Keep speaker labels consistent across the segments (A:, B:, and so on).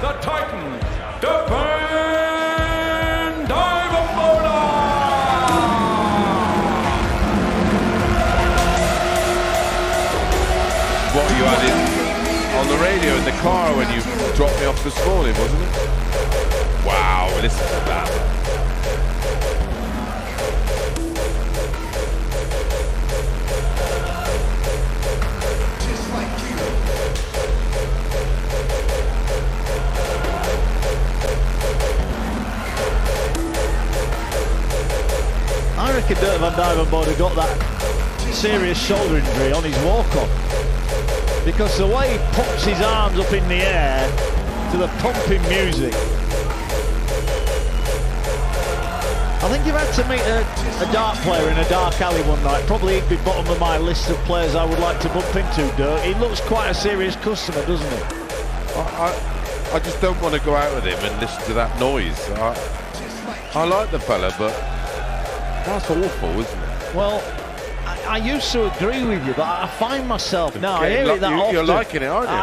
A: the Titan, Duijvenbode.
B: What you had on the radio in the car when you dropped me off this morning, wasn't it? Wow, listen to that.
C: I reckon Dirk van Duijvenbode got that serious shoulder injury on his walk-on, because the way he pumps his arms up in the air to the pumping music. I think you've had to meet a dart player in a dark alley one night. Probably he'd be bottom of my list of players I would like to bump into, Dirk. He looks quite a serious customer, doesn't he?
B: I just don't want to go out with him and listen to that noise. I like the fella, but that's awful, isn't it?
C: Well, I used to agree with you, but I find myself now, I hear it that often.
B: You're liking it, aren't you?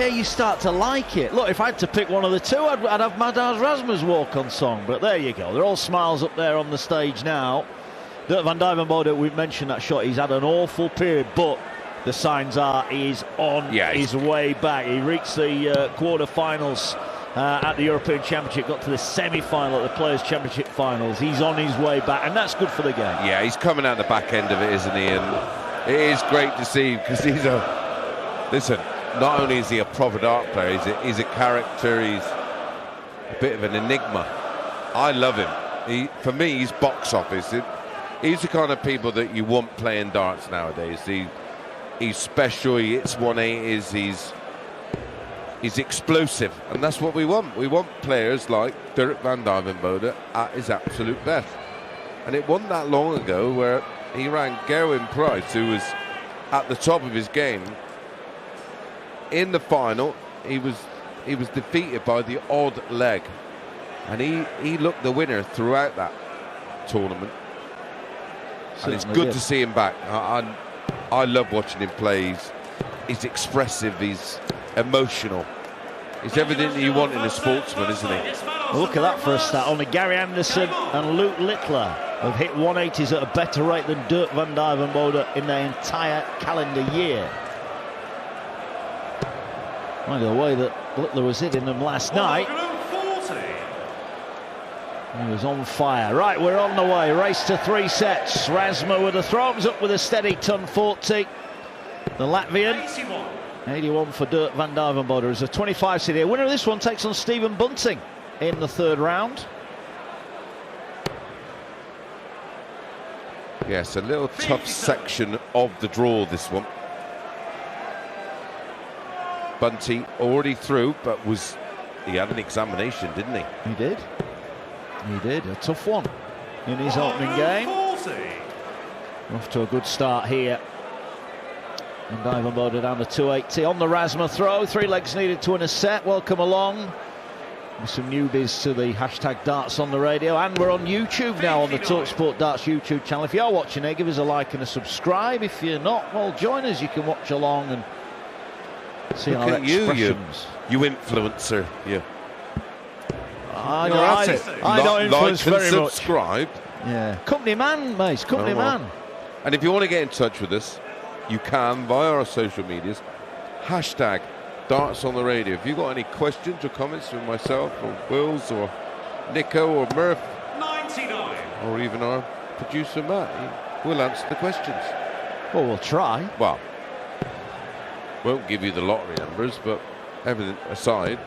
C: You start to like it. Look, if I had to pick one of the two, I'd have Madars Razma's walk-on song, but there you go. They're all smiles up there on the stage now. Dirk van Duijvenbode, we've mentioned that shot, he's had an awful period, but the signs are he's on his way back. He reached the quarter-finals at the European Championship, got to the semi-final at the Players' Championship finals. He's on his way back, and that's good for the game. Yeah,
B: he's coming out the back end of it, isn't he? And it is great to see, because he's listen, not only is he a proper dart player, he's a character, he's a bit of an enigma. I love him. For me, he's box office. He's the kind of people that you want playing darts nowadays. He's special, he hits 180s, he's explosive, and that's what we want. We want players like Dirk van Duijvenbode at his absolute best. And it wasn't that long ago where he ran Gerwen Price, who was at the top of his game. In the final, he was defeated by the odd leg, and he looked the winner throughout that tournament. And it's good to see him back. I love watching him play. He's expressive, he's emotional. He's everything that you want in a sportsman, isn't he?
C: Well, look at that for a stat. Only Gary Anderson and Luke Littler have hit 180s at a better rate than Dirk van Duijvenbode in their entire calendar year. Mind the way that Littler was hitting them last night. He was on fire. Right, we're on the way. Race to 3 sets. Razma with the throws up with a steady ton 40. The Latvian. 81 for Dirk van Duijvenbode as a 25 seed here. Winner of this one takes on Stephen Bunting in the 3rd round.
B: Yes, a little tough section of the draw, this one. Bunty already through, but he had an examination, didn't he?
C: He did. He did. A tough one in his opening game. Off to a good start here. And Duijvenbode down to 280 on the Razma throw. 3 legs needed to win a set. Welcome along. With some newbies to the hashtag darts on the radio. And we're on YouTube now on the talkSPORT Darts YouTube channel. If you are watching it, give us a like and a subscribe. If you're not, well, join us. You can watch along and see our expressions.
B: You influencer, you.
C: I don't influence
B: like and
C: very
B: subscribe.
C: Much. Yeah. Company man, mate. Company man.
B: And if you want to get in touch with us, you can via our social medias. Hashtag darts on the radio. If you've got any questions or comments from myself or Wills or Nico or Murph 99, or even our producer Matt, we'll answer the questions.
C: Well, we'll try.
B: Well, won't give you the lottery numbers, but everything aside,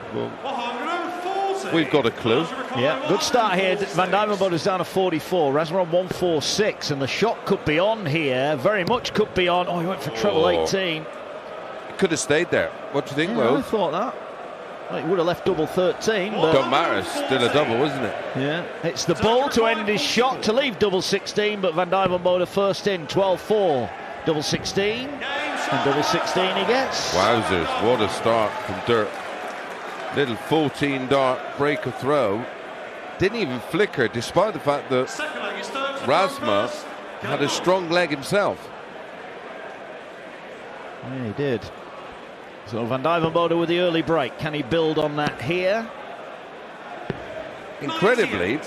B: we've got a clue.
C: Yeah, good start here. Van Duijvenbode is down to 44. Razma on 146, and the shot could be on here. Very much could be on. Oh, he went for treble 18.
B: It could have stayed there. What do you think, Will?
C: I thought that. Well, he would have left double 13. But
B: don't matter. It's still a double, isn't it?
C: Yeah. It's the ball to end his shot to leave double 16, but Van Duijvenbode first in, 12-4. Double 16. And double 16 he gets.
B: Wowzers, what a start from Dirk. Little 14 dart breaker throw. Didn't even flicker, despite the fact that Razma had a strong leg himself.
C: Yeah, he did. So Van Duijvenbode with the early break. Can he build on that here?
B: Incredibly,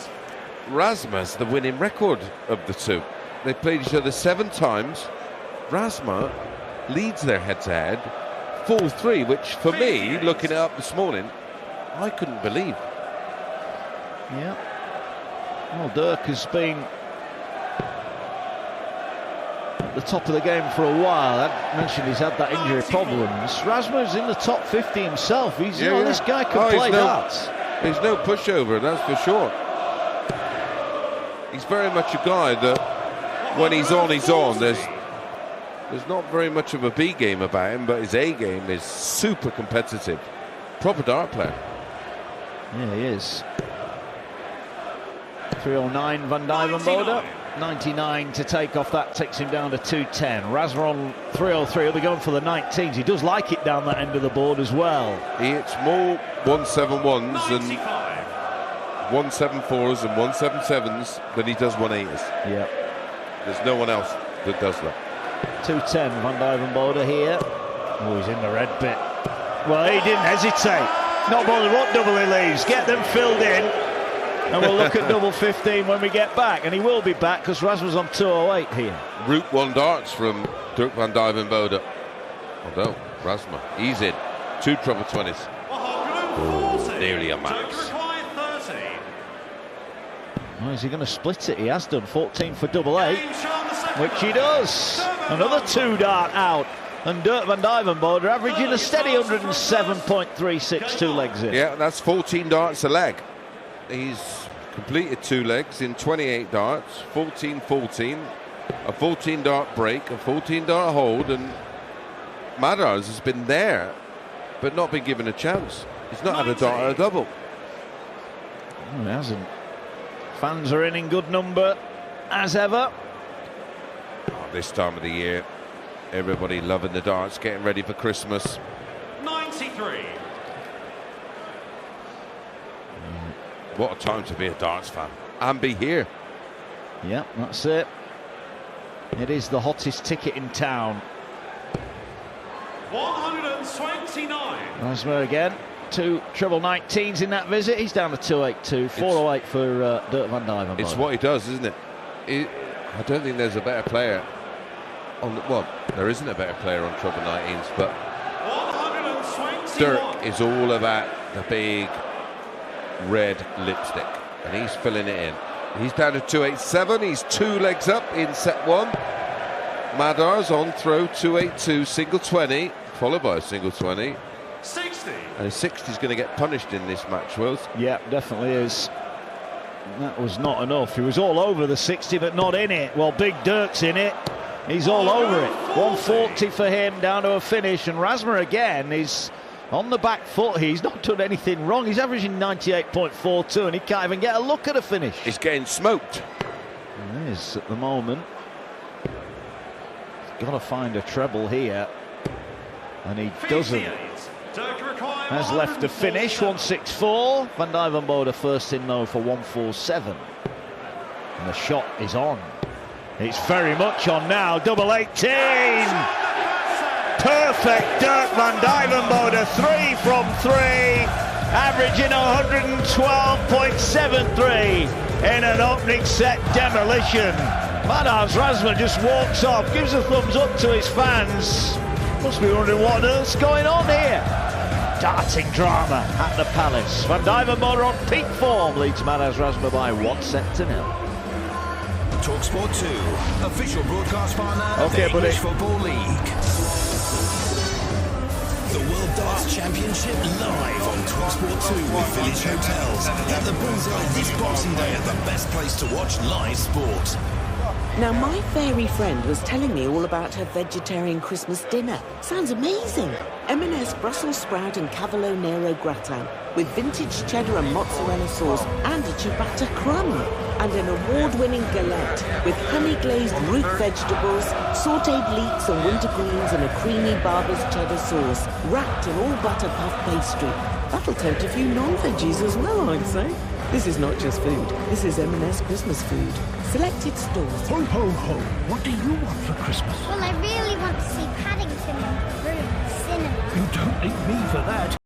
B: Razma's the winning record of the two. They played each other 7 times. Razma leads their head-to-head 4-3, which for me, looking it up this morning, I couldn't believe.
C: Yeah. Well, Dirk has been at the top of the game for a while. I mentioned he's had that injury problems. Razma's in the top 50 himself. He's, you know, this guy can play darts.
B: There's no pushover, that's for sure. He's very much a guy that when he's on, he's on. There's not very much of a B game about him, but his A game is super competitive. Proper dart player.
C: Yeah, he is. 309 Van Duijvenbode. 99 to take off. That takes him down to 210. Razma on 303. He'll be going for the 19s. He does like it down that end of the board as well.
B: He hits more 171s and 174s and 177s than he does 180s.
C: Yeah.
B: There's no one else that does that.
C: 210 Van Duijvenbode here. Oh, he's in the red bit. Well, he didn't hesitate. Not bothered what double he leaves. Get them filled in. And we'll look at double 15 when we get back. And he will be back because Razma's on 208 here.
B: Route 1 darts from Dirk Van Duijvenbode. Although, Razma, he's in. 2 treble 20s. Oh, nearly a max.
C: Well, is he going to split it? He has done. 14 for double 8, which he does. Another 2 dart out. And Dirk Van Duijvenbode are averaging a steady 107.36 2 legs in.
B: Yeah, that's 14 darts a leg. He's completed 2 legs in 28 darts, 14-14, a 14 dart break, a 14 dart hold, and Madars has been there, but not been given a chance. He's not had a dart or a double.
C: Oh, he hasn't. Fans are in good number, as ever.
B: Oh, this time of the year, everybody loving the darts, getting ready for Christmas.
A: 93.
B: What a time to be a darts fan and be here.
C: Yeah, that's it. It is the hottest ticket in town.
A: 129.
C: Razma again. 2 treble 19s in that visit. He's down to 282. 408 for Dirk Van Duijvenbode.
B: It's what he does, isn't it? I don't think there's a better player on the, well, there isn't a better player on treble 19s, but Dirk is all about the big red lipstick, and he's filling it in. He's down to 287. He's 2 legs up in set 1. Madars on throw 282, single 20, followed by a single 20.
A: 60.
B: And a 60 is going to get punished in this match, Wills.
C: Yeah, definitely is. That was not enough. He was all over the 60, but not in it. Well, Big Dirk's in it. He's all over it. 140 for him, down to a finish. And Razma again is on the back foot. He's not done anything wrong. He's averaging 98.42, and he can't even get a look at a finish.
B: He's getting smoked.
C: He is at the moment. He's got to find a treble here, and he doesn't. Has left to finish. 164. Van Duijvenbode first in though for 147. And the shot is on. It's very much on now. Double 18. Perfect Dirk Van Duijvenbode. 3 from 3. Averaging 112.73 in an opening set demolition. Madars Razma just walks off, gives a thumbs up to his fans. Must be wondering what on earth's going on here. Darting drama at the Palace. Van Duijvenbode on peak form leads Madars Razma by 1 set to 0.
D: talkSPORT 2, official broadcast partner of the English Football League. The World Darts Championship live on talkSPORT 2 with Village Hotels. Get the bullseye this Boxing Day at the best place to watch live sport.
E: Now, my fairy friend was telling me all about her vegetarian Christmas dinner. Sounds amazing. M&S Brussels sprout and Cavolo Nero gratin with vintage cheddar and mozzarella sauce and a ciabatta crumb. And an award-winning galette with honey-glazed root vegetables, sautéed leeks and winter greens and a creamy Barber's cheddar sauce, wrapped in all butter puff pastry. That'll tempt a few non-veggies as well, I'd say. This is not just food, this is M&S Christmas food. Selected stores.
F: Ho, ho, ho. What do you want for Christmas?
G: Well, I really want to see Paddington and Broom Cinema.
F: You don't need me for that.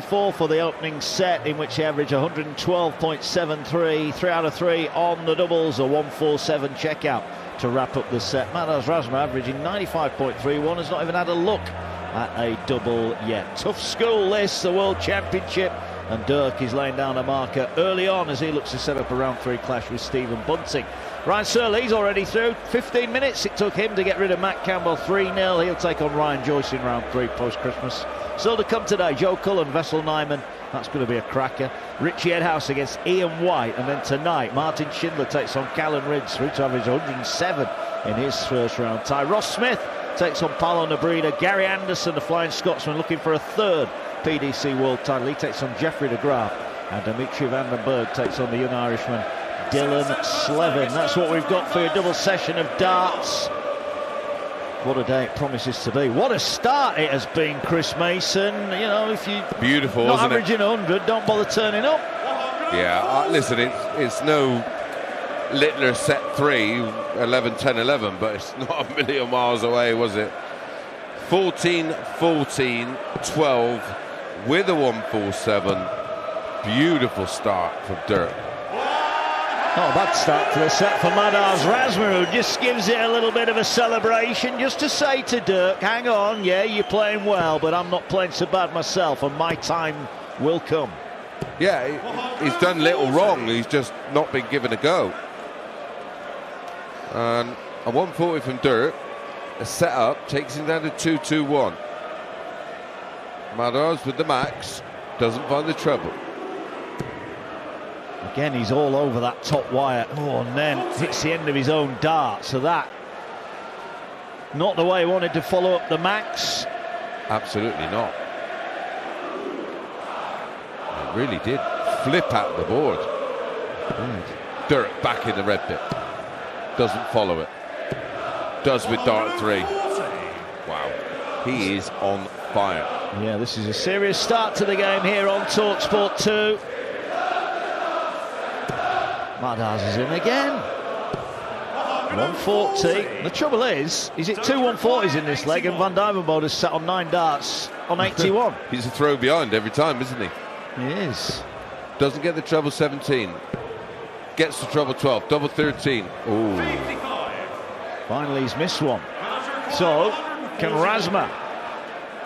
C: For the opening set, in which he averaged 112.73, 3 out of 3 on the doubles, a 147 checkout to wrap up the set. Madars Razma averaging 95.31, has not even had a look at a double yet. Tough school this, the World Championship, and Dirk is laying down a marker early on as he looks to set up a round 3 clash with Stephen Bunting. Ryan Searle's already through. 15 minutes it took him to get rid of Matt Campbell. 3-0. He'll take on Ryan Joyce in round 3 post-Christmas. Still to come today, Joe Cullen, Vessel Nyman. That's going to be a cracker. Richie Edhouse against Ian White. And then tonight, Martin Schindler takes on Callan Ridge, through to average 107 in his first round tie. Ross Smith takes on Paolo Nebreda. Gary Anderson, the Flying Scotsman, looking for a third PDC World title. He takes on Jeffrey de Graaf. And Dimitri van den Berg takes on the young Irishman, Dylan Slevin. That's what we've got for your double session of darts. What a day it promises to be. What a start it has been, Chris Mason. You know, if you
B: beautiful,
C: not
B: isn't
C: averaging 100, don't bother turning up.
B: Yeah, listen, it's no Littler set 3, 11, 10, 11, but it's not a million miles away, was it? 14, 14, 12 with a 147. Beautiful start from Dirk.
C: Not a bad start to the set for Madars Razma, who just gives it a little bit of a celebration, just to say to Dirk, hang on, yeah, you're playing well, but I'm not playing so bad myself, and my time will come.
B: Yeah, he's done little wrong, he's just not been given a go. And a 140 from Dirk, a set-up, takes him down to 2-2-1. Madars with the max, doesn't find the trouble.
C: Again, he's all over that top wire. Oh, and then hits the end of his own dart. So that, not the way he wanted to follow up the max.
B: Absolutely not. It really did flip out the board. Dirk back in the red bit. Doesn't follow it. Does with dart 3. Wow. He is on fire.
C: Yeah, this is a serious start to the game here on talkSPORT 2. Madars is in again. 140. The trouble is it 2 140s in this leg, and Van Duijvenbode has sat on 9 darts on 81.
B: He's a throw behind every time, isn't he?
C: He is.
B: Doesn't get the treble 17. Gets the treble 12. Double 13. Ooh.
C: Finally, he's missed one. So, can Razma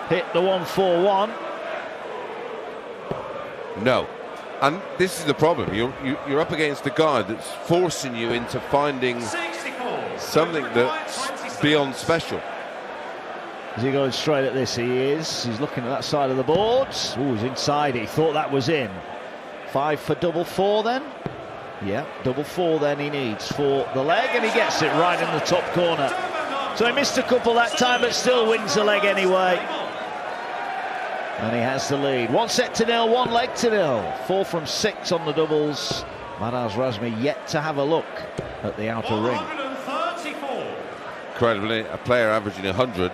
C: hit the 1-4-1.
B: No. And this is the problem. You're up against a guy that's forcing you into finding something that's beyond special.
C: Is he going straight at this? He is. He's looking at that side of the boards. Oh, he's inside it. He thought that was in. 5 for double 4 then? Yeah, double 4 then he needs for the leg, and he gets it right in the top corner. So he missed a couple that time, but still wins the leg anyway. And he has the lead. 1 set to 0, 1 leg to 0. 4 from 6 on the doubles. Madars Razma yet to have a look at the outer ring.
B: Incredibly, a player averaging 100,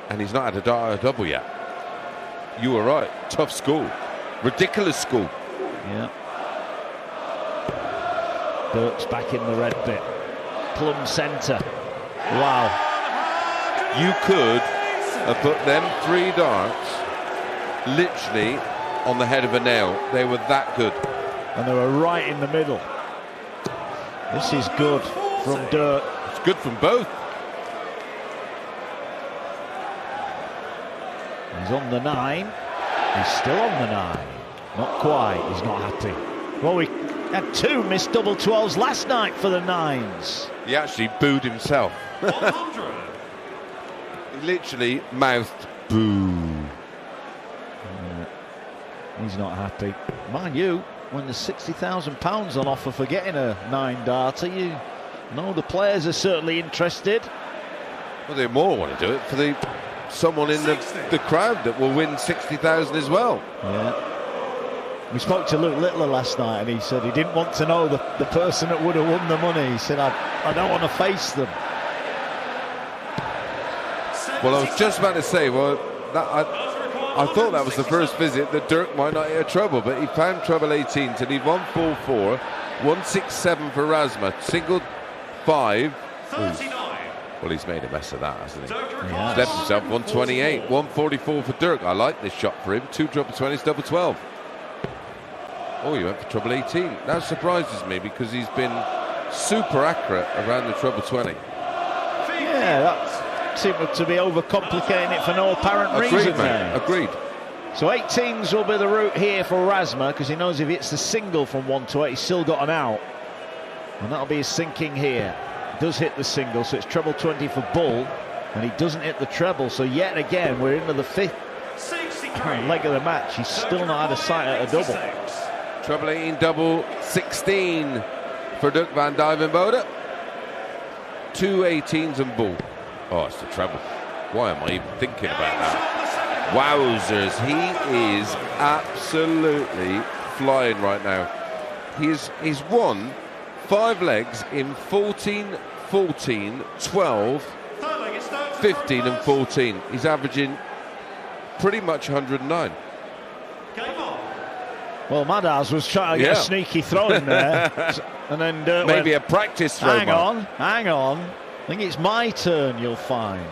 B: and he's not had a double yet. You were right. Tough school. Ridiculous school.
C: Yeah. Dirk's back in the red bit. Plumb centre. Wow.
B: You could have put them 3 darts literally on the head of a nail. They were that good.
C: And they were right in the middle. This is good from Dirk.
B: It's good from both.
C: He's on the 9. He's still on the 9. Not quite. He's not happy. Well, we had 2 missed double 12s last night for the 9s.
B: He actually booed himself. He literally mouthed boo.
C: He's not happy. Mind you, when there's £60,000 on offer for getting a 9-darter, you know the players are certainly interested.
B: Well, they more want to do it for someone in the crowd that will win 60,000 as well.
C: Yeah. We spoke to Luke Littler last night, and he said he didn't want to know the person that would have won the money. He said, I don't want to face them.
B: Well, I was just about to say, well, I thought that was the first visit that Dirk might not hit a treble, but he found treble 18 to leave 144, 167 for Razma, single 5. Well, he's made a mess of that, hasn't he?
C: Yes.
B: Left himself 128, 144 for Dirk. I like this shot for him. 2 double 20s, double 12. Oh, he went for treble 18. That surprises me because he's been super accurate around the treble 20.
C: Yeah, that seemed to be overcomplicating it for no apparent reason.
B: Agreed.
C: So 18s will be the route here for Razma, because he knows if he hits the single from 1 to 8, he's still got an out. And that'll be his sinking here. He does hit the single, so it's treble 20 for Bull, and he doesn't hit the treble. So yet again, we're into the 5th leg of the match. He's still not had a sight at a double.
B: Treble 18, double 16 for Dirk van Duijvenbode. 2 18s and Bull. Oh, it's the treble. Why am I even thinking about that? Wowzers, he is absolutely flying right now. He's won 5 legs in 14, 14, 12, 15 and 14. He's averaging pretty much 109.
C: Well, Madars was trying to get a sneaky throw in there. And then Dirk
B: maybe
C: went,
B: a practice throw.
C: Hang on. I think it's my turn, you'll find.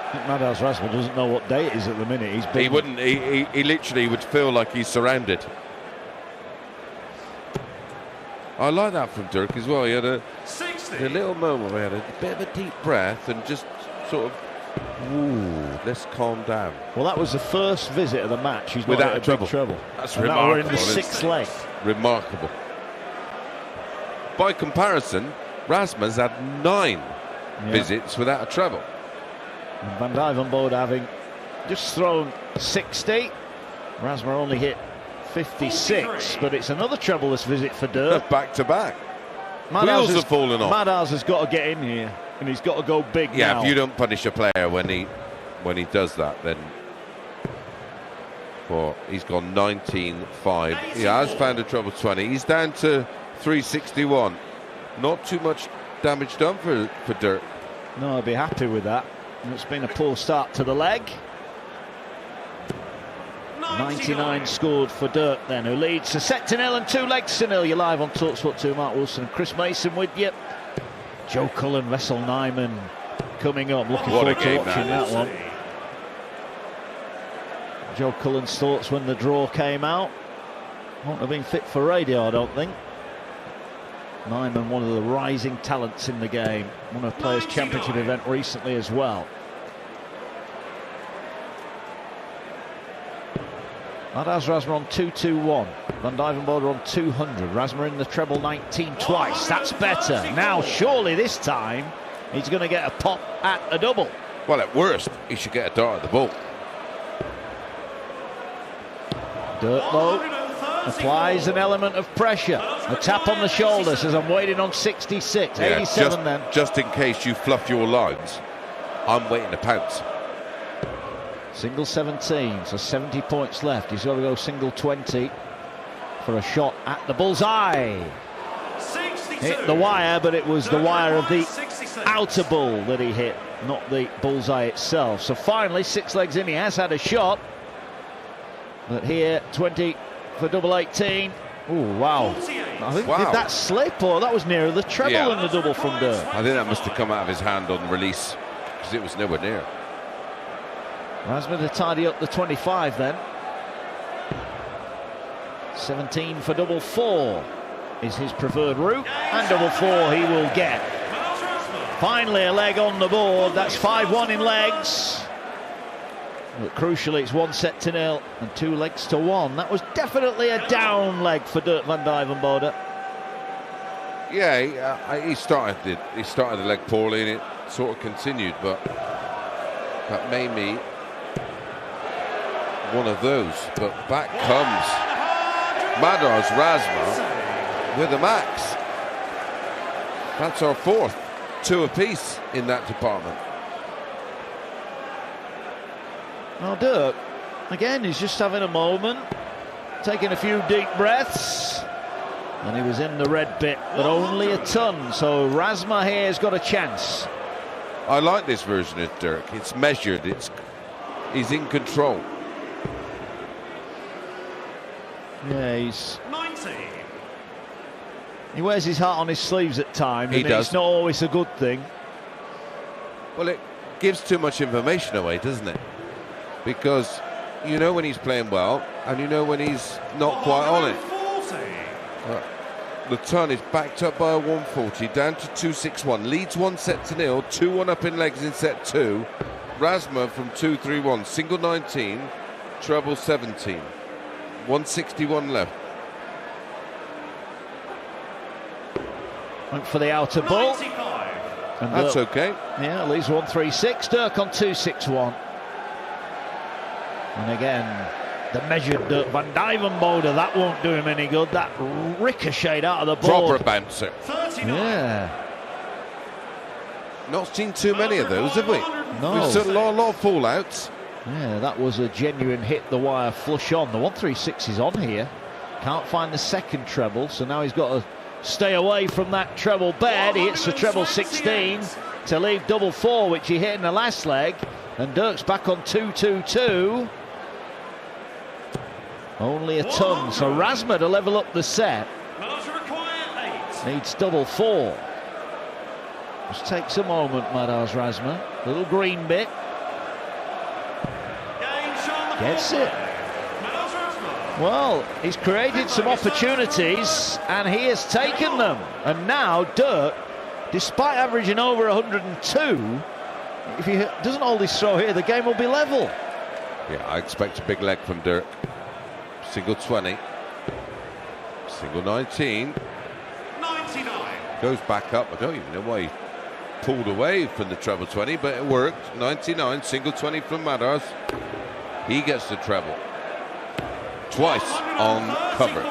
C: I think Madars Razma doesn't know what day it is at the minute.
B: He wouldn't. He literally would feel like he's surrounded. I like that from Dirk as well. He had a little moment where he had a bit of a deep breath and just sort of, ooh, let's calm down.
C: Well, that was the first visit of the match. He's
B: without
C: not
B: a treble. That's remarkable.
C: We're in the 6th leg.
B: Remarkable. By comparison, Razma's had 9 visits without a treble.
C: And Van Duijvenbode having just thrown 60. Razma only hit 56, but it's another trebleless visit for Dirk.
B: Back to back. Wheels have fallen off.
C: Madars has got to get in here, and he's got to go big now.
B: Yeah, if you don't punish a player when he does that, then well, he's gone 19-5. He has found a treble 20. He's down to 361. Not too much damage done for Dirk.
C: No, I'd be happy with that. And it's been a poor start to the leg. 99 scored for Dirk then, who leads a set to 0 and 2 legs to 0. You're live on talkSPORT 2. Mark Wilson and Chris Mason with you. Joe Cullen, Wessel Nyman coming up. Looking forward to watching that one. Joe Cullen's thoughts when the draw came out. Won't have been fit for radio, I don't think. Nyman, one of the rising talents in the game. Won a Players' Championship event recently as well. Madars Razma on 221. Van Duijvenbode on 200. Razma in the treble 19 twice. That's better. Now, surely this time, he's going to get a pop at a double.
B: Well, at worst, he should get a dart at the ball.
C: Dirk, though, applies an element of pressure. A tap on the shoulder says, I'm waiting on 66.
B: Yeah,
C: 87 then.
B: Just in case you fluff your lines, I'm waiting to pounce.
C: Single 17, so 70 points left. He's got to go single 20 for a shot at the bullseye.
A: 62.
C: Hit the wire, but it was the wire of the outer ball that he hit, not the bullseye itself. So finally, 6 legs in, he has had a shot. But here, 20 for double 18. Oh, wow. I think, did that slip, or that was nearer the treble than the double from Dirk?
B: I think that must have come out of his hand on release, because it was nowhere near.
C: Razma to tidy up the 25 then. 17 for double 4 is his preferred route, and double 4 he will get. Finally a leg on the board. That's 5-1 in legs. But crucially, it's 1-0 and 2 legs to 1. That was definitely a down leg for Dirk van Duijvenbode.
B: Yeah, he started the leg poorly, and it sort of continued, but that made me one of those. But back comes Madars Razma with a max. That's our 4th, 2 apiece in that department.
C: Well, Dirk, again, he's just having a moment, taking a few deep breaths, and he was in the red bit, but only a ton. So Razma here has got a chance.
B: I like this version of Dirk. It's measured. He's in control.
C: Yeah, he wears his heart on his sleeves at times.
B: He does.
C: It's not always a good thing.
B: Well, it gives too much information away, doesn't it? Because you know when he's playing well, and you know when he's not quite on it. The ton is backed up by a 140, down to 261, leads 1-0, 2-1 up in legs in set 2. Razma from 2-3-1, single 19, treble 17, 161 left.
C: Went for the outer ball. And
B: that's okay.
C: Yeah, leaves 136. Dirk on 261. And again, the measured Dirk van Duijvenbode, that won't do him any good. That ricocheted out of the board.
B: Proper bouncer.
A: 39.
C: Yeah.
B: Not seen too many of those, have we?
C: No.
B: We've seen a lot of fallouts.
C: Yeah, that was a genuine hit the wire flush on. The 136 is on here. Can't find the second treble, so now he's got to stay away from that treble bed. He hits the treble 16 to leave double 4, which he hit in the last leg. And Dirk's back on 2-2-2. Only a ton, so Razma to level up the set. Needs double 4. Just takes a moment, Madars Razma. Little green bit. Gets it. Well, he's created some opportunities, and he has taken them. And now Dirk, despite averaging over 102, if he doesn't hold his throw here, the game will be level.
B: Yeah, I expect a big leg from Dirk. Single 20, single 19,
A: 99.
B: goes back up. I don't even know why he pulled away from the treble 20, but it worked. 99, single 20 from Madars. He gets the treble. Twice on cover.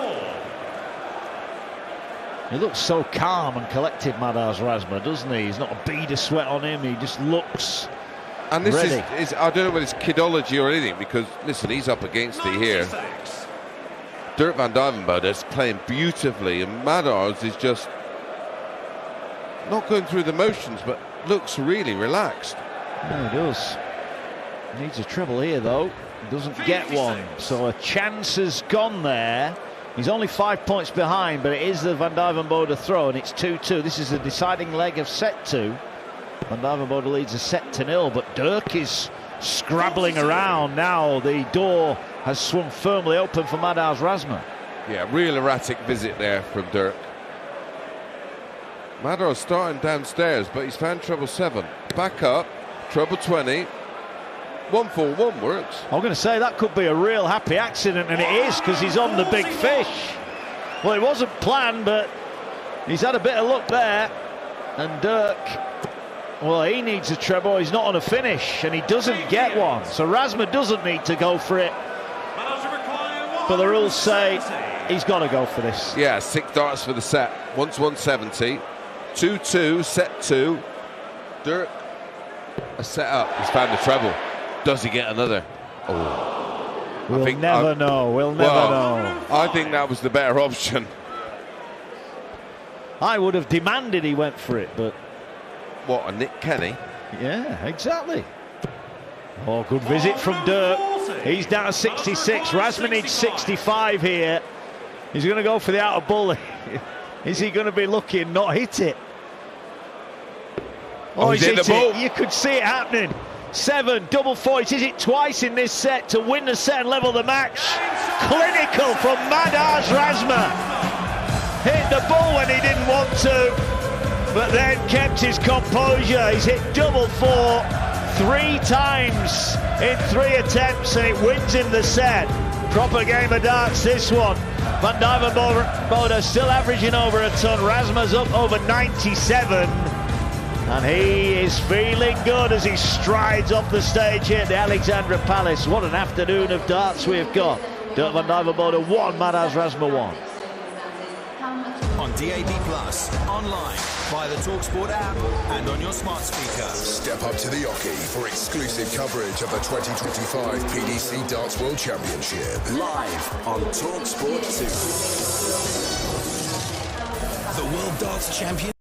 C: He looks so calm and collected, Madars Razma, doesn't he? He's not a bead of sweat on him. He just looks
B: and this
C: ready.
B: is I don't know whether it's kidology or anything, because listen, he's up against it here. Dirk van Duijvenbode is playing beautifully, and Madars is just not going through the motions, but looks really relaxed.
C: Yeah, he does. He needs a treble here, though. He doesn't get one, so a chance has gone there. He's only 5 points behind, but it is the Van Duijvenbode throw, and it's 2-2. This is the deciding leg of set 2. Van Duijvenbode leads a set to 0, but Dirk is scrabbling around now. The door has swung firmly open for Madars Razma.
B: Yeah, real erratic visit there from Dirk. Madars starting downstairs, but he's found treble 7. Back up, treble 20. 1-4-1 works.
C: I'm going to say that could be a real happy accident, and it is, because he's on the big fish. Well, it wasn't planned, but he's had a bit of luck there. And Dirk, well, he needs a treble. He's not on a finish, and he doesn't get one. So Razma doesn't need to go for it. But the rules say he's got to go for this.
B: Yeah, 6 darts for the set. Once 170. 2-2, set 2. Dirk, a set up. He's found the treble. Does he get another? Oh.
C: We'll never know. We'll never know.
B: I think that was the better option.
C: I would have demanded he went for it, but...
B: What, a Nick Kenny?
C: Yeah, exactly. Oh, good visit from Dirk. He's down to 66. Razma needs 65 here. He's going to go for the outer bull. Is he going to be lucky and not hit it? Oh, he's hit it. You could see it happening. 7, double 4. He's hit it twice in this set to win the set and level the match. Clinical from Madars Razma. Hit the ball when he didn't want to, but then kept his composure. He's hit double 4 3 times in 3 attempts, and it wins him the set. Proper game of darts, this one. Van Duijvenbode still averaging over a ton. Razma's up over 97. And he is feeling good as he strides off the stage here at the Alexandra Palace. What an afternoon of darts we've got. Dirk Van Duijvenbode 1, Madars Razma 1.
D: On DAB+, online, via the talkSPORT app, and on your smart speaker.
G: Step up to the Oki for exclusive coverage of the 2025 PDC Darts World Championship.
D: Live on talkSPORT 2. The World Darts Champion.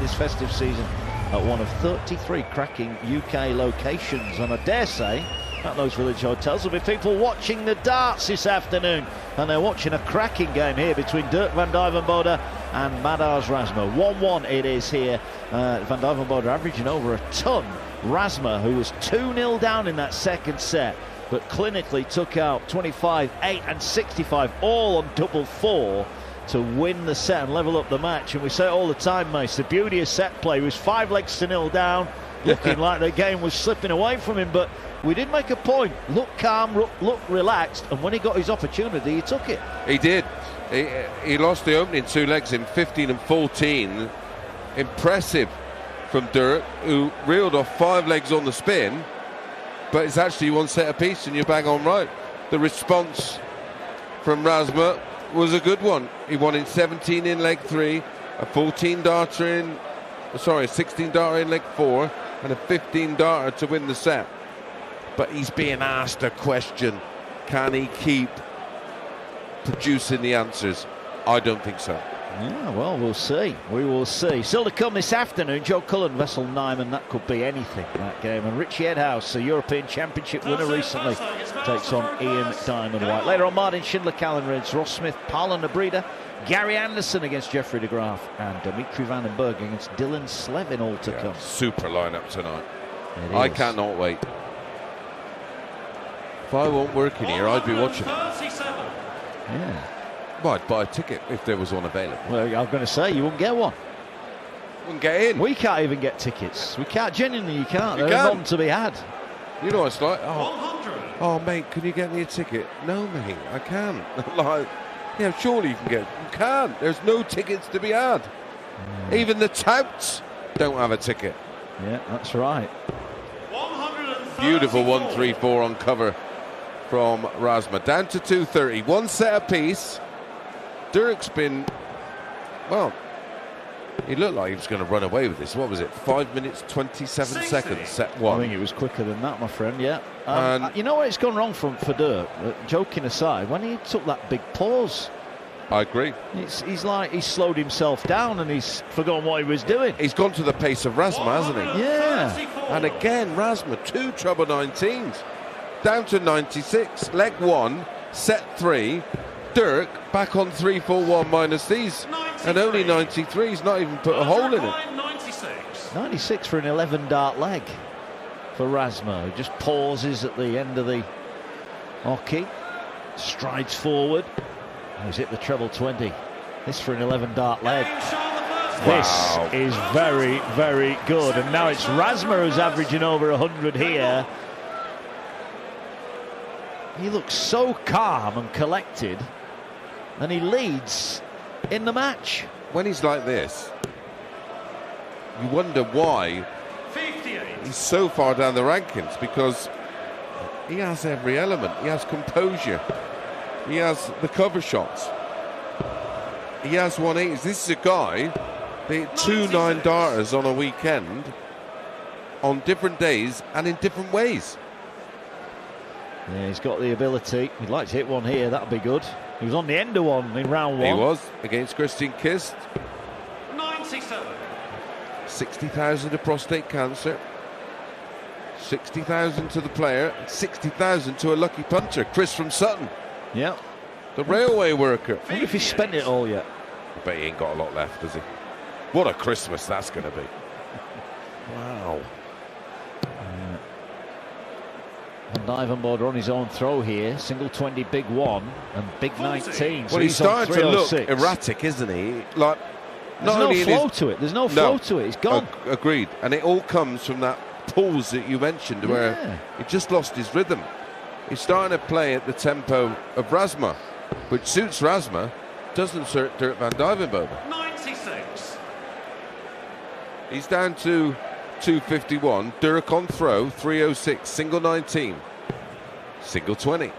C: this festive season at one of 33 cracking UK locations, and I dare say at those village hotels there'll be people watching the darts this afternoon, and they're watching a cracking game here between Dirk van Duijvenbode and Madars Razma. 1-1 it is here. Van Duijvenbode averaging over a ton. Razma, who was 2-0 down in that second set, but clinically took out 25, 8 and 65 all on double 4 to win the set and level up the match. And we say it all the time, mate, the beauty of set play was 5 legs to 0 down, looking like the game was slipping away from him, but we did make a point. Look calm, look relaxed, and when he got his opportunity, he took it.
B: He did. He lost the opening 2 legs in 15 and 14. Impressive from Dirk, who reeled off 5 legs on the spin, but it's actually 1 set apiece, and you're bang on right. The response from Razma was a good one. He won in 17 in leg 3, a 16 darter in leg 4, and a 15 darter to win the set. But he's being asked a question: can he keep producing the answers? I don't think so.
C: Yeah, well, we'll see. We will see. Still to come this afternoon, Joe Cullen, Vessel Nyman, that could be anything, that game. And Richie Edhouse, a European Championship winner recently, takes on Ian Diamond White. Later on, Martin Schindler, Callan Ridge, Ross Smith, Paolo Nebreda, Gary Anderson against Jeffrey de Graaf, and Dimitri Vandenberg against Dylan Slevin, all to come.
B: Super lineup tonight. I cannot wait. If I weren't working here, I'd be watching it.
C: Yeah.
B: Well, I'd buy a ticket if there was one available.
C: Well, I'm going to say, you wouldn't get one.
B: Wouldn't get in.
C: We can't even get tickets. We can't, genuinely, you can't.
B: You
C: There's
B: can't.
C: none to be had.
B: You know what it's like? Oh, mate, can you get me a ticket? No, mate, I can't. Like, yeah, surely you can get. You can't. There's no tickets to be had. Even the touts don't have a ticket.
C: Yeah, that's right.
B: Beautiful 1-3-4 on cover from Razma. Down to 230. 1 set apiece. Dirk's been, well, he looked like he was going to run away with this. What was it? 5 minutes, 27 seconds, set 1.
C: I think it was quicker than that, my friend, yeah. You know what, it's gone wrong for Dirk, joking aside, when he took that big pause.
B: I agree.
C: He's like he's slowed himself down and he's forgotten what he was doing.
B: He's gone to the pace of Razma, hasn't he?
C: Yeah.
B: And again, Razma, 2 treble 19s. Down to 96. Leg 1, set 3. Dirk back on 3-4-1 minus these, and only 93. He's not even put a hole in it.
C: 96 for an 11 dart leg for Razma. He just pauses at the end of the hockey, strides forward. He's hit the treble 20. This for an 11 dart leg.
B: Wow.
C: This is very, very good. And now it's Razma who's averaging over 100 here. He looks so calm and collected, and he leads in the match.
B: When he's like this, you wonder why he's so far down the rankings, because he has every element. He has composure. He has the cover shots. He has 180s. This is a guy, the 2 9-darters on a weekend, on different days and in different ways.
C: Yeah, he's got the ability. He'd like to hit one here, that'd be good. He was on the end of one in round 1.
B: He was, against Christian Kist.
A: 97.
B: 60,000 of prostate cancer. 60,000 to the player, 60,000 to a lucky puncher, Chris from Sutton.
C: Yeah.
B: The railway worker.
C: I wonder if he's spent it all yet.
B: But he ain't got a lot left, has he? What a Christmas that's going to be. Wow.
C: Van Duijvenbode on his own throw here. Single 20, big 1, and big 19. So
B: well, he's starting to look
C: 306.
B: erratic, isn't he? Like,
C: there's no flow to it. There's no flow to it. He's gone.
B: Agreed. And it all comes from that pause that you mentioned, where he just lost his rhythm. He's starting to play at the tempo of Razma, which suits Razma, doesn't suit Dirk van Duijvenbode.
A: 96.
B: He's down to 251. Dirk on throw, 306. Single 19. Single 20.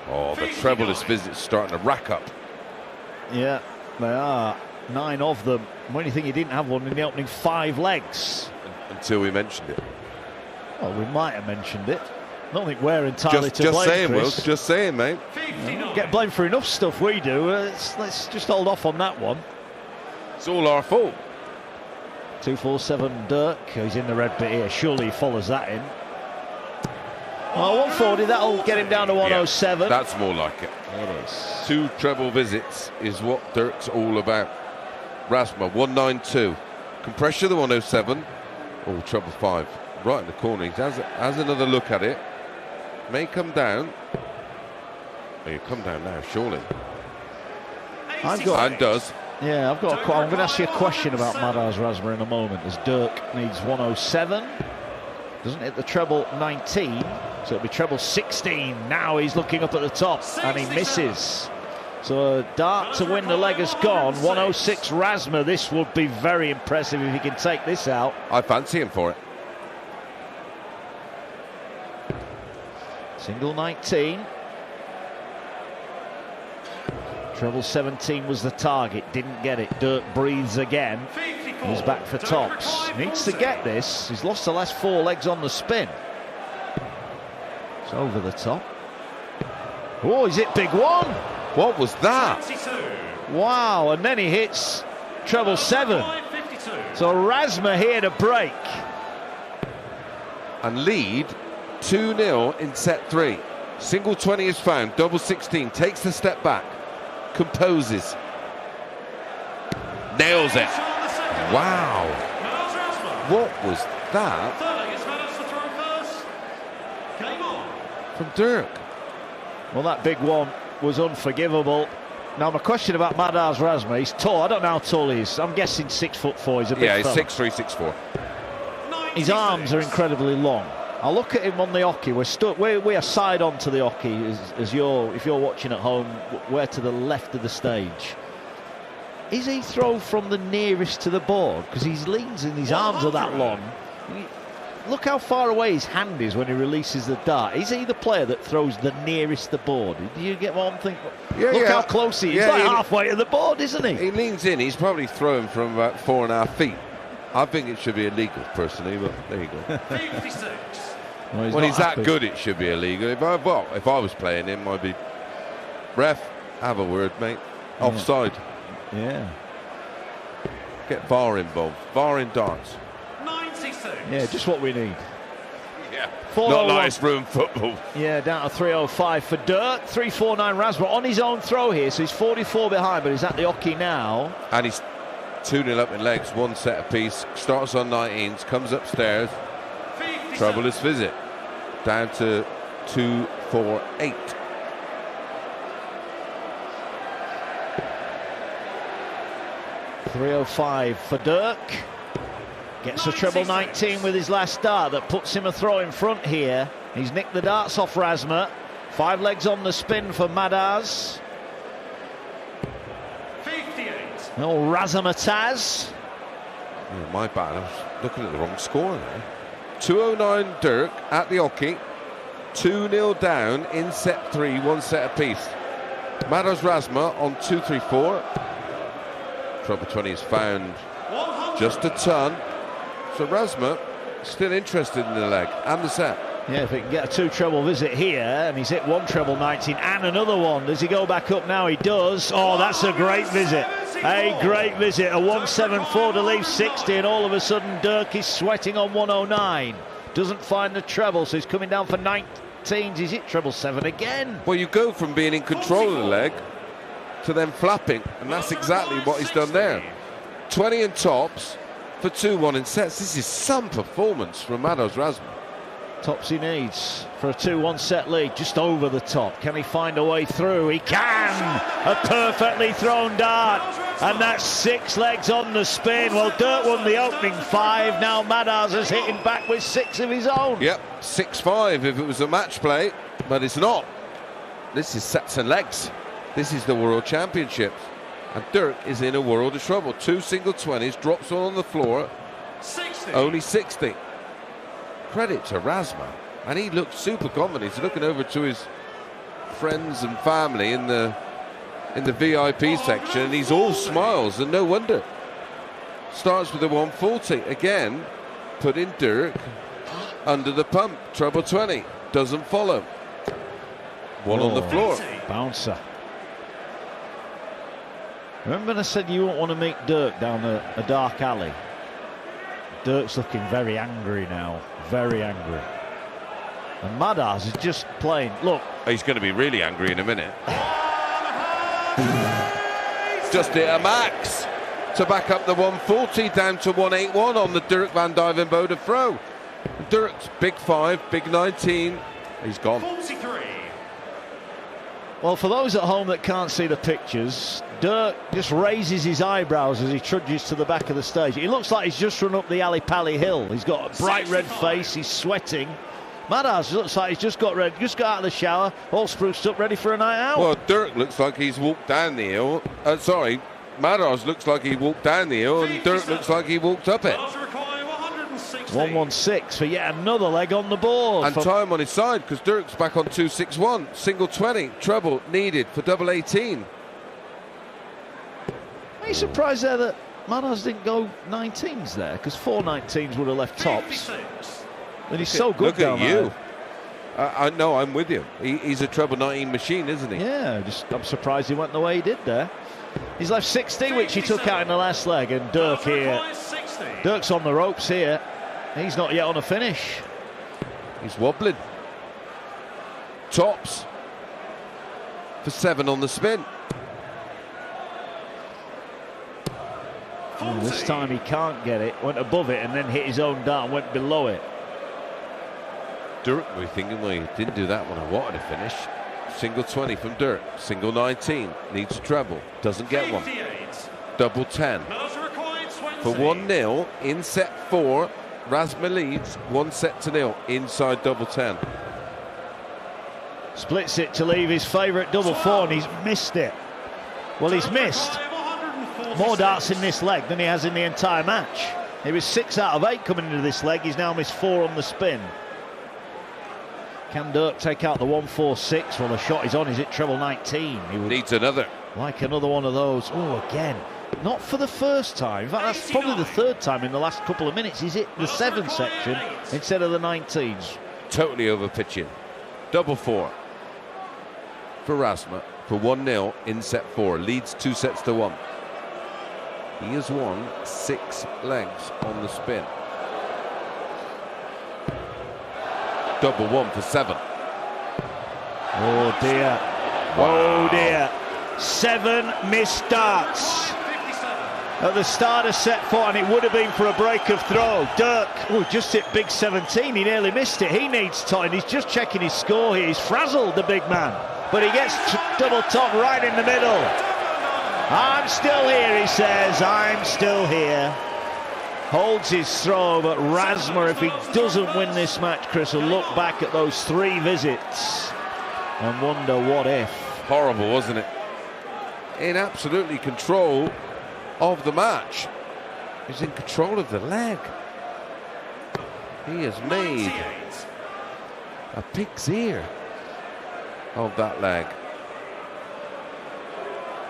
B: Oh, the trebleless visits starting to rack up.
C: Yeah, they are. 9 of them. When you think he didn't have one in the opening 5 legs?
B: Until we mentioned it.
C: Well, we might have mentioned it. I don't think we're entirely to blame,
B: just saying,
C: Chris.
B: Will. Just saying, mate.
C: Get blamed for enough stuff we do. Let's just hold off on that one.
B: It's all our fault.
C: 247 Dirk, who's in the red bit here. Surely he follows that in. Oh, 140, that'll get him down to 107.
B: Yeah, that's more like it.
C: It is.
B: 2 treble visits is what Dirk's all about. Razma, 192. Compressor, the 107. Oh, treble 5. Right in the corner. He has another look at it. May come down. Oh, you come down now, surely.
C: I've got.
B: And does.
C: Yeah, I'm going to ask you a question about Madars Razma in a moment, as Dirk needs 107. Doesn't hit the treble 19, so it'll be treble 16. Now he's looking up at the top, and he misses. So Dart to win the leg has gone. 106 Razma. This would be very impressive if he can take this out.
B: I fancy him for it.
C: Single 19. Treble 17 was the target, didn't get it. Dirk breathes again. He's back for tops. Needs to get this. He's lost the last 4 legs on the spin. It's over the top. Oh, he's hit big one.
B: What was that?
C: Wow, and then he hits treble 7. So Razma here to break.
B: And lead 2-0 in set 3. Single 20 is found. Double 16 takes the step back. Composes. Nails it. Wow. What was that from Dirk?
C: Well, that big one was unforgivable. Now, my question about Madars Razma, he's tall. I don't know how tall he is. I'm guessing 6'4". He's a big
B: Yeah, he's
C: fella.
B: 6'3", 6'4".
C: His arms are incredibly long. I look at him on the hockey. We are side on to the hockey. If you're watching at home, we're to the left of the stage. Is he throw from the nearest to the board? Because he leans and his arms are that long. Look how far away his hand is when he releases the dart. Is he the player that throws the nearest the board? Do you get what I'm thinking?
B: Yeah,
C: Look how close he is. He's like halfway to the board, isn't he?
B: He leans in. He's probably throwing from about 4.5 feet. I think it should be illegal, personally, but there you go.
A: 56.
B: When he's that good, it should be illegal. If I was playing him, I'd be, ref, have a word, mate. Offside.
C: Yeah.
B: Get VAR involved. VAR in darts.
A: 96.
C: Yeah, just what we need.
B: Yeah.
C: 401.
B: Not like it's room football.
C: Yeah, down to 305 for Dirk. 349 Razma on his own throw here, so he's 44 behind, but he's at the hockey now.
B: And he's 2-0 up in legs, 1 set apiece. Starts on 19s, comes upstairs. Troublous visit. Down to 248. .305 for Dirk. Gets a treble 19 with his last dart that puts him a throw in front here. He's nicked the darts off Razma. 5 legs on the spin for Madars.
A: 58.
C: Oh, Razamataz.
B: Oh, my bad. I was looking at the wrong score there. 209 Dirk at the hockey. 2-0 down in set 3, 1 set apiece. Madars Razma on 234. Treble 20 is found just a ton. So Razma still interested in the leg and the set.
C: Yeah, if he can get a 2 treble visit here, and he's hit 1 treble 19 and another one. Does he go back up now? He does. Oh, that's a great visit. A great visit. A 174 to leave 60, and all of a sudden Dirk is sweating on 109. Doesn't find the treble, so he's coming down for 19s. He's hit treble 7 again.
B: Well, you go from being in control of the leg to then flapping, and that's exactly what he's done there. 20 in tops for 2-1 in sets. This is some performance from Madars Razma.
C: Tops he needs for a 2-1 set lead, just over the top. Can he find a way through? He can! A perfectly thrown dart, and that's 6 legs on the spin. Well, Dirk won the opening 5. Now Madars is hitting back with 6 of his own.
B: Yep, 6-5 if it was a match play, but it's not. This is sets and legs. This is the World Championship, and Dirk is in a world of trouble. 2 single 20s, drops one on the floor.
A: 60.
B: Only 60. Credit to Razma, and he looked super confident. He's looking over to his friends and family in the VIP section, and he's all smiles, and no wonder. Starts with a 140 again, putting Dirk under the pump. Treble 20 doesn't follow. One on the floor.
C: Bouncer. Remember when I said you won't want to meet Dirk down a dark alley? Dirk's looking very angry now, very angry. And Madars is just playing. Look,
B: he's going to be really angry in a minute. Just hit a max to back up the 140, down to 181 on the Dirk van Duijvenbode throw. Dirk's big 5, big 19. He's gone.
A: 43.
C: well, for those at home that can't see the pictures, Dirk just raises his eyebrows as he trudges to the back of the stage. He looks like he's just run up the Ali Pali hill. He's got a bright red face, he's sweating. Madars looks like he's just got out of the shower, all spruced up, ready for a night out.
B: Well, Dirk looks like he's walked down the hill. Madars looks like he walked down the hill, and Dirk looks like he walked up it.
C: 116 for yet another leg on the board.
B: And time on his side, because Dirk's back on 261. Single 20, treble needed for double 18.
C: Are you surprised there that Madars didn't go 19s there? Because 4 19s would have left tops. And he's so good down there.
B: Look at you. I know, I'm with you. He's a treble 19 machine, isn't he?
C: Yeah, I'm surprised he went the way he did there. He's left 60, which he took out in the last leg, and Dirk here. Dirk's on the ropes here. He's not yet on a finish.
B: He's wobbling. Tops for 7 on the spin.
C: Oh, this time he can't get it. Went above it and then hit his own dart and went below it.
B: Dirk, we're thinking, well, he didn't do that when I wanted to finish. Single 20 from Dirk. Single 19. Needs a treble. Doesn't get one. Double 10. For 1-0 in set 4. Razma leads 1-0 inside double 10.
C: Splits it to leave his favourite double 4, and he's missed it. Well, he's missed more darts in this leg than he has in the entire match. He was 6 out of 8 coming into this leg. He's now missed 4 on the spin. Can Dirk take out the 146? Well, the shot is on. Is it treble 19? He would
B: needs another.
C: Like another one of those. Oh, again. Not for the first time. In fact, that's probably the third time in the last couple of minutes. He's hit the 7 section instead of the 19s.
B: Totally over pitching. Double 4 for Razma for 1-0 in set 4. Leads 2-1. He has won 6 legs on the spin. Double 1 for 7.
C: Oh dear. Wow. Oh dear. 7 missed darts at the start of set 4, and it would have been for a break of throw. Dirk, just hit big 17. He nearly missed it. He needs time. He's just checking his score here. He's frazzled, the big man. But he gets double top right in the middle. I'm still here, he says. I'm still here. Holds his throw, but Razma, if he doesn't win this match, Chris, will look back at those 3 visits and wonder what if.
B: Horrible, wasn't it? In absolutely control of the match. He's in control of the leg. He has made a pig's ear of that leg.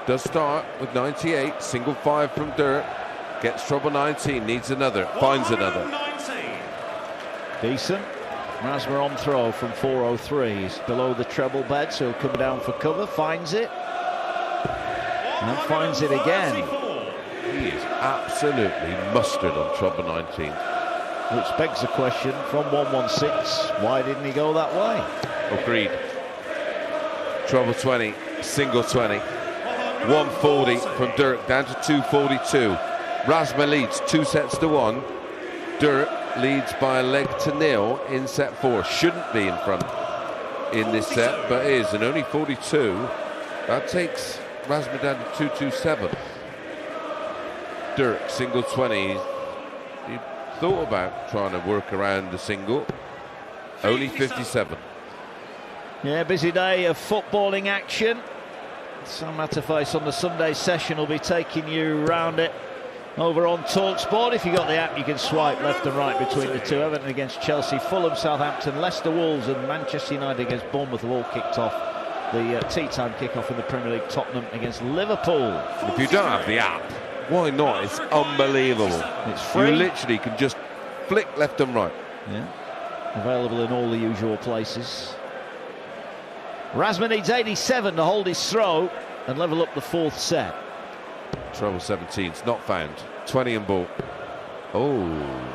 B: Does start with 98, single 5 from Dirk. Gets treble 19, needs another, finds another.
C: Decent. Razma on throw from 403. He's below the treble bed, so he'll come down for cover, finds it. And finds it again.
B: He is absolutely mustard on treble 19.
C: Which begs the question from 116, why didn't he go that way?
B: Agreed. Treble 20, single 20. 140 from Dirk down to 242. Razma leads 2-1. Dirk leads by a leg to 0 in set 4. Shouldn't be in front in this set, but is, and only 42. That takes Razma down to 227. Dirk, single 20. He thought about trying to work around the single. Only 57.
C: Yeah, busy day of footballing action. Sam Matterface on the Sunday session will be taking you around it over on talkSPORT. If you got the app, you can swipe left and right between the two. Everton against Chelsea, Fulham, Southampton, Leicester, Wolves and Manchester United against Bournemouth have all kicked off. The tea-time kick-off in the Premier League, Tottenham against Liverpool.
B: If you don't have the app, why not? It's unbelievable.
C: It's free.
B: You literally can just flick left and right.
C: Yeah, available in all the usual places. Razma needs 87 to hold his throw and level up the 4th set.
B: Treble 17's not found. 20 and ball. Oh,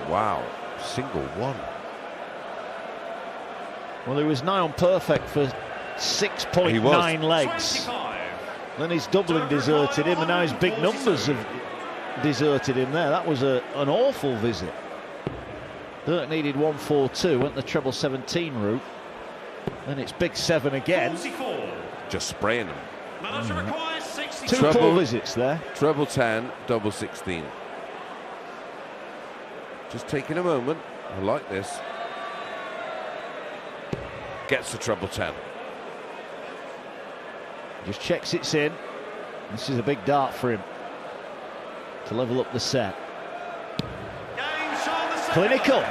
B: wow. Single one.
C: Well, he was nigh on perfect for 6.9 legs.
A: 25.
C: Then his doubling deserted him, and now his big numbers have deserted him there. That was an awful visit. Dirk needed 142, went the treble 17 route. Then it's big 7 again.
A: 44.
B: Just spraying them.
A: Manager requires 60.
C: Two
B: Treble.
C: poor visits there.
B: Treble 10, double 16. Just taking a moment. I like this. Gets the treble 10.
C: Just checks it's in. This is a big dart for him to level up the set. Clinical.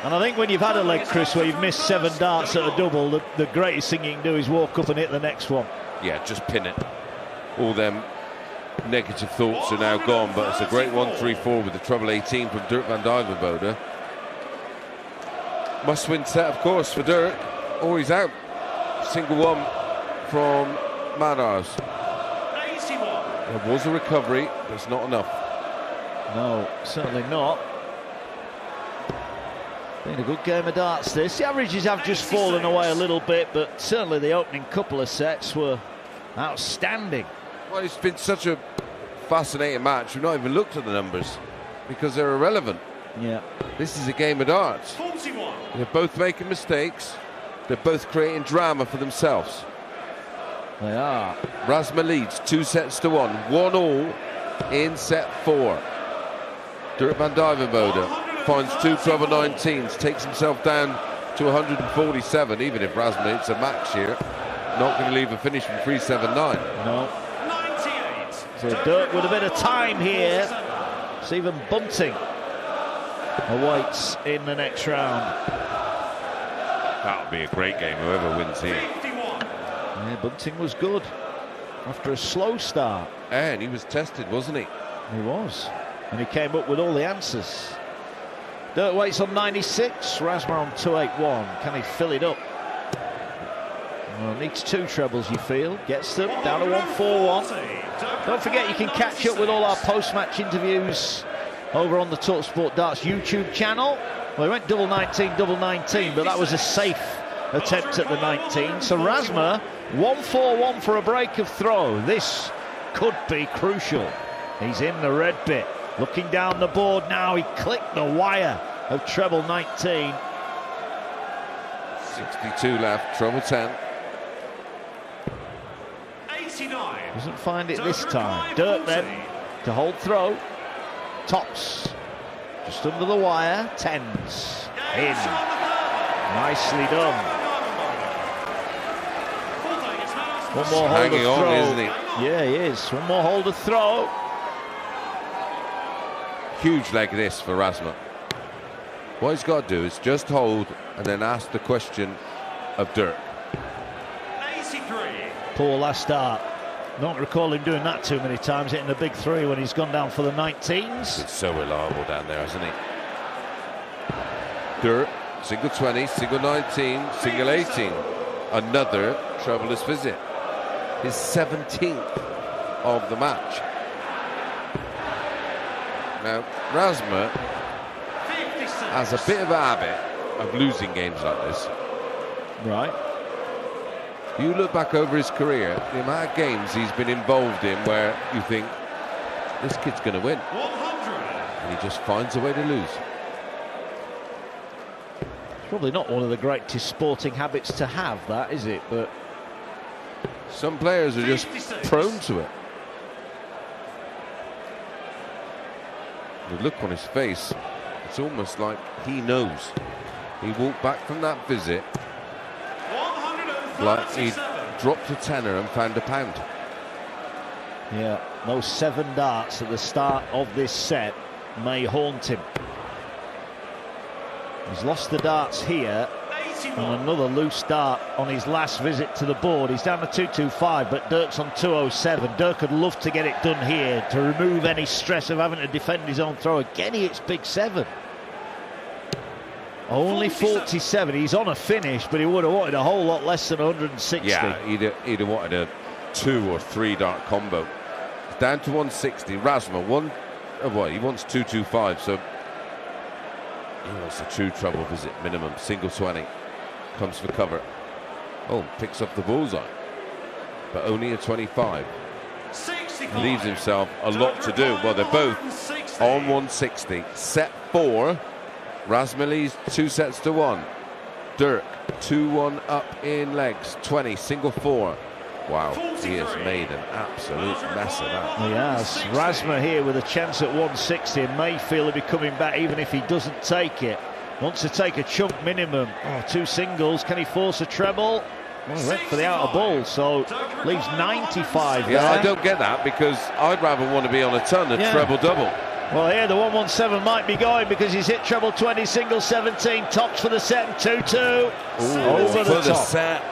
C: And I think when you've had a leg, Chris, where you've missed 7 darts at a double, the greatest thing you can do is walk up and hit the next one.
B: Yeah, just pin it. All them negative thoughts are now gone, but it's a great 1-3-4 with the treble 18 from Dirk van Duijvenbode. Must-win set, of course, for Dirk, or he's out. Single one from Madars.
A: 81.
B: There was a recovery, but it's not enough.
C: No, certainly not. Been a good game of darts this. The averages have just fallen away a little bit, but certainly the opening couple of sets were outstanding.
B: Well, it's been such a fascinating match. We've not even looked at the numbers because they're irrelevant.
C: Yeah.
B: This is a game of darts.
A: 41.
B: They're both making mistakes. They're both creating drama for themselves.
C: They are.
B: Razma leads 2-1, 1-all in set 4. Dirk van Duijvenbode finds 2 treble 19s, takes himself down to 147, even if Razma hits a max here. Not going to leave a finish from 379.
C: No.
A: 98.
C: So Dirk with a bit of time here. Stephen Bunting awaits in the next round.
B: That'll be a great game, whoever wins here.
A: 51.
C: Yeah, Bunting was good after a slow start.
B: And he was tested, wasn't he?
C: He was. And he came up with all the answers. Dirk waits on 96, Razma on 281. Can he fill it up? Well, needs 2 trebles, you feel. Gets them down to 141. Don't forget you can catch up with all our post-match interviews over on the talkSPORT Darts YouTube channel. Well, he went double 19, but that was a safe attempt at the 19. So Razma, 141 for a break of throw. This could be crucial. He's in the red bit. Looking down the board now, he clicked the wire of treble 19.
B: 62 left, treble 10.
A: 89.
C: Doesn't find it this time. Dirk then to hold throw. Tops. Just under the wire. 10s. In. Nicely done. One more hold
B: Hanging
C: of
B: on,
C: throw.
B: isn't he?
C: Yeah, he is. One more hold of throw.
B: Huge leg this for Razma. What he's got to do is just hold and then ask the question of Dirk.
A: 83.
C: Poor last start. Don't recall him doing that too many times, hitting the big 3 when he's gone down for the 19s.
B: It's so reliable down there, isn't he? Dirk, single 20, single 19, single 18. Another troubleless visit. His 17th of the match. Now, Razma
A: 56.
B: has a bit of a habit of losing games like this.
C: Right.
B: You look back over his career, the amount of games he's been involved in where you think, this kid's going to win.
A: 100.
B: And he just finds a way to lose.
C: It's probably not one of the greatest sporting habits to have, that, is it? But
B: some players are just
A: 56.
B: prone to it. The look on his face, it's almost like he knows. He walked back from that visit like he dropped a tenner and found a pound.
C: yeah, those 7 darts at the start of this set may haunt him. He's lost the darts here,
A: 81.
C: and another loose dart on his last visit to the board. He's down to 225, but Dirk's on 207. Dirk would love to get it done here to remove any stress of having to defend his own throw. Again, he hits big 7. Only 47. He's on a finish, but he would have wanted a whole lot less than 160.
B: Yeah, he'd have wanted a 2 or 3 dart combo. It's down to 160. Razma, what, he wants 225, so he wants a true treble visit minimum. Single 20, comes for cover. Oh, picks up the bullseye, but only a 25.
A: 65.
B: Leaves himself a lot to do. Well, they're both on 160. Set 4. Razma leads 2 sets to 1. Dirk 2-1 up in legs. 20, single 4. Wow, he has made an absolute mess of that.
C: He has. Razma here with a chance at 160, and Mayfield will be coming back even if he doesn't take it. Wants to take a chunk minimum. Oh, 2 singles. Can he force a treble? Well, he went for the outer ball, so leaves 95
B: Yeah,
C: there.
B: I don't get that, because I'd rather want to be on a ton than treble double.
C: Well, here the 117 might be going because he's hit treble 20, single 17, tops for the set, and 2-2 over the top.
B: Set.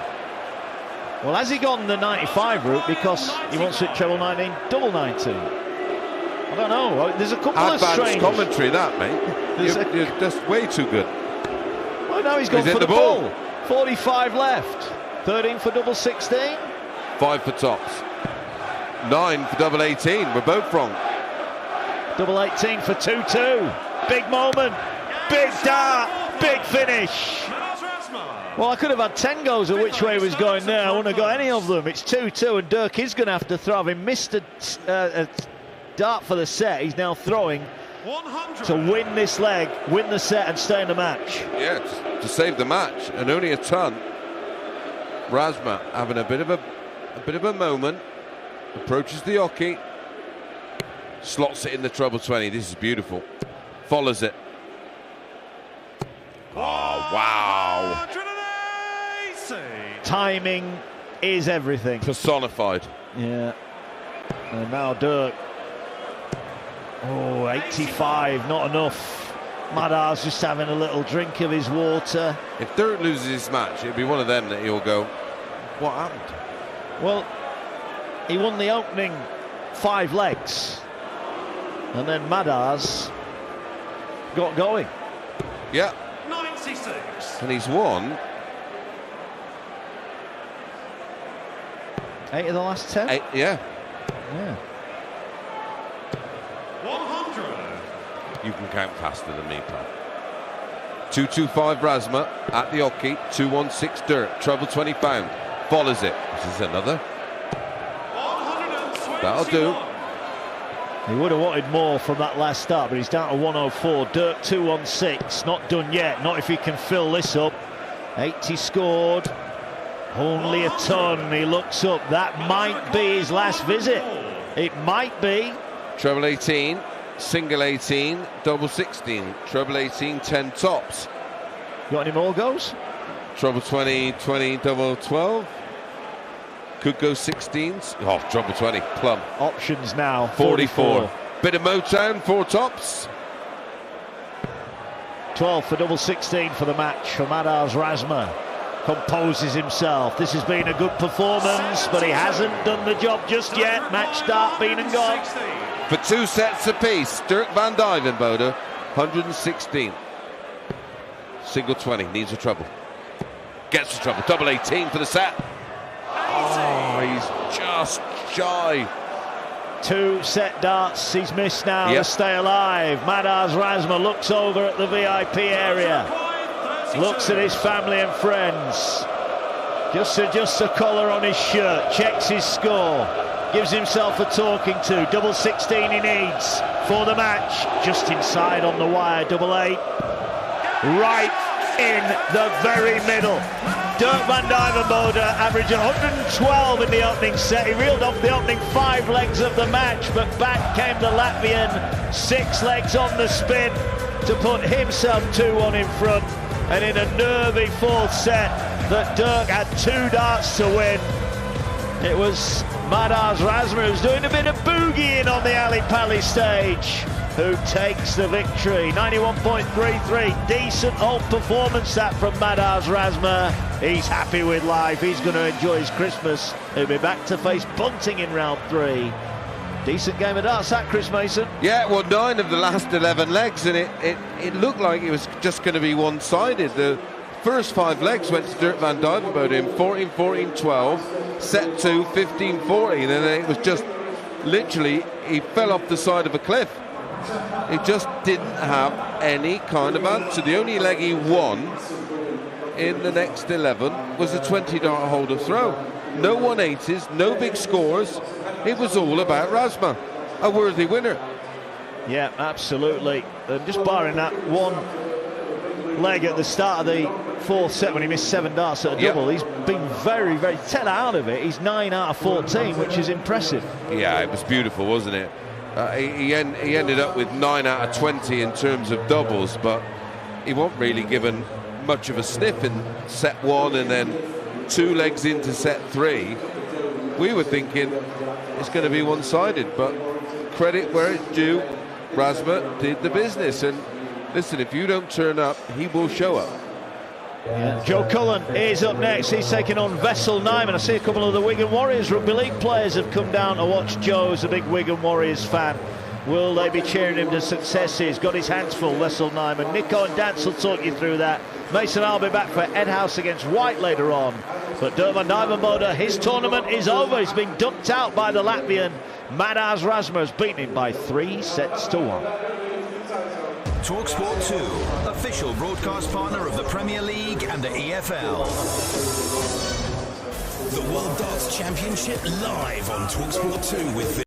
C: Well, has he gone the 95 route because he wants to hit treble 19, double 19? I don't know. There's a couple of strange
B: commentary, that, mate. You're just way too good.
C: Well, now he's gone for the ball. 45 left. 13 for double 16.
B: 5 for tops. 9 for double 18. We're both wrong.
C: Double 18 for 2-2. Big moment. Big dart. Big finish. Well, I could have had 10 goes at which way he was going there. I wouldn't have got any of them. It's 2-2, and Dirk is going to have to throw. Having missed a dart for the set, he's now throwing
A: 100.
C: to win this leg, win the set, and stay in the match.
B: Yeah, to save the match, and only a ton. Razma having a bit of a moment. Approaches the hockey. Slots it in the treble 20. This is beautiful. Follows it. Oh, wow.
C: Timing is everything.
B: Personified.
C: Yeah. And now Dirk. Oh, 85, not enough. Madars just having a little drink of his water.
B: If Dirk loses his match, it'll be one of them that he'll go, what happened?
C: Well, he won the opening 5 legs. And then Madars got going.
B: Yeah.
A: 96.
B: And he's won
C: 8 of the last 10.
B: 8, yeah.
A: 100.
B: You can count faster than me, pal. 225 Razma at the hockey. 216 Dirk. Treble 20 pound. Follows it. This is another.
A: 121.
B: That'll do.
C: He would have wanted more from that last start, but he's down to 104. Dirk 216. Not done yet. Not if he can fill this up. 80 scored. Only a ton. He looks up. That might be his last visit. It might be.
B: Treble 18. Single 18. Double 16. Treble 18. 10 tops.
C: Got any more goes?
B: Treble 20. 20. Double 12. Could go 16s. Oh, treble 20. Plum.
C: Options now.
B: 44. Bit of Motown. 4 tops.
C: 12 for double 16 for the match for Madars. Razma composes himself. This has been a good performance, but he hasn't done the job just yet. Match start, been and gone.
B: For 2 sets apiece, Dirk van Duijvenbode, 116. Single 20, needs a treble. Gets the treble, double 18 for the set. Oh, he's just shy.
C: 2 set darts he's missed now to stay alive. Madars Razma looks over at the VIP area. Looks at his family and friends. Just adjusts the collar on his shirt. Checks his score. Gives himself a talking to. Double 16 he needs for the match. Just inside on the wire. Double 8. Right in the very middle. Dirk van Duijvenbode averaged 112 in the opening set. He reeled off the opening 5 legs of the match, but back came the Latvian. 6 legs on the spin to put himself 2-1 in front. And in a nervy 4th set that Dirk had 2 darts to win. It was Madars Razma who's doing a bit of boogieing on the Ali Pali stage, who takes the victory. 91.33, decent old performance that from Madars Razma. He's happy with life, he's going to enjoy his Christmas. He'll be back to face Bunting in round 3. Decent game of darts that, Chris Mason.
B: Yeah, well, 9 of the last 11 legs, and it looked like it was just going to be one-sided. The first 5 legs went to Dirk van Duijvenbode in 14-14-12, set 2, 15-14, and then it was just literally, he fell off the side of a cliff. He just didn't have any kind of answer. The only leg he won in the next 11 was a 20-dart holder throw. No 180s, no big scores. It was all about Razma, a worthy winner.
C: Yeah, absolutely. Just barring that one leg at the start of the fourth set when he missed 7 darts at a double, he's been very, very 10 out of it. He's 9 out of 14, which is impressive.
B: Yeah, it was beautiful, wasn't it? He ended up with 9 out of 20 in terms of doubles, but he wasn't really given much of a sniff in set 1 and then 2 legs into set 3. We were thinking it's going to be one-sided, but credit where it's due, Razma did the business. And listen, if you don't turn up, he will show up.
C: Yeah. Joe Cullen is up next. He's taking on Vessel Nyman. I see a couple of the Wigan Warriors Rugby League players have come down to watch Joe as a big Wigan Warriors fan. Will they be cheering him to success? He's got his hands full, Vessel Nyman. Nico and Dance will talk you through that. Mason, I'll be back for Ed House against White later on. But Duijvenbode, his tournament is over. He's been dunked out by the Latvian. Madars Razma has beaten him by 3 sets to 1.
D: talkSPORT 2, official broadcast partner of the Premier League and the EFL. The World Darts Championship live on talkSPORT 2 with